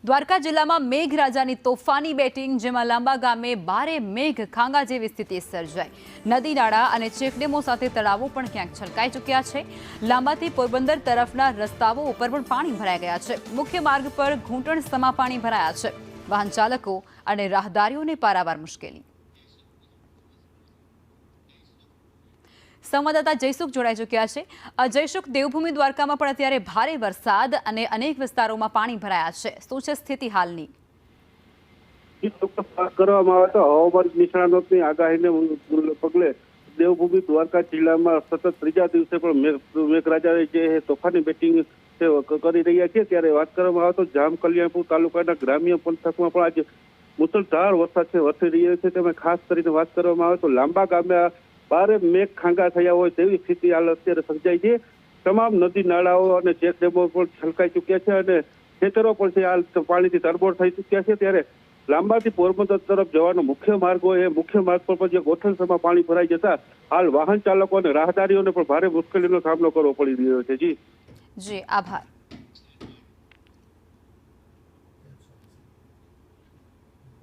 દ્વારકા જિલ્લામાં મેઘરાજાની તોફાની બેટિંગ, જેમાં લાંબા ગામે ભારે મેઘ ખાંગા જેવી સ્થિતિ સર્જાઈ। નદી નાળા અને ચેકડેમો સાથે તળાવો પણ ક્યાંક છલકાઈ ચૂક્યા છે। લાંબાથી પોરબંદર તરફના રસ્તાઓ ઉપર પણ પાણી ભરાઈ ગયા છે। મુખ્ય માર્ગ પર ઘૂંટણ સમા પાણી ભરાયા છે। વાહન ચાલકો અને રાહદારીઓને પારાવાર મુશ્કેલી। સંવાદદાતા જયસુખ જોડાઈ ચૂક્યા છે। જયસુખ, દેવભૂમિ દ્વારકામાં પણ અત્યારે ભારે વરસાદ અને અનેક વિસ્તારોમાં પાણી ભરાયા છે। શું છે સ્થિતિ હાલની? કરવામાં આવે તો હવામાન નિષ્ણાતોની આગાહીને પગલે દેવભૂમિ દ્વારકા જિલ્લામાં સતત ત્રીજા દિવસે પણ મેઘરાજા જે તોફાની બેટિંગ કરી રહ્યા છે। ત્યારે વાત કરવામાં આવે તો જામ કલ્યાણપુર તાલુકાના ગ્રામ્ય પંથકમાં પણ આજે મુસળધાર વરસાદ વરસી રહ્યો છે। તેમાં ખાસ કરીને વાત કરવામાં આવે તો લાંબા ગામે ભારે મેઘ ખાંગા થયા હોય તેવી સ્થિતિ હાલ અત્યારે સર્જાઈ છે। તમામ નદી નાળાઓ અને ચેકડેમો પણ છલકાઈ ચૂક્યા છે અને ખેતરો પણ છે હાલ પાણીથી તરબોળ થઈ ચૂક્યા છે। ત્યારે લાંબાથી પોરબંદર તરફ જવાનો મુખ્ય માર્ગ હોય એ મુખ્ય માર્ગ પર પણ જે ગોઠણસમાં પાણી ભરાઈ જતા હાલ વાહન ચાલકો અને રાહદારીઓને પણ ભારે મુશ્કેલીનો સામનો કરવો પડી રહ્યો છે। જી, આભાર।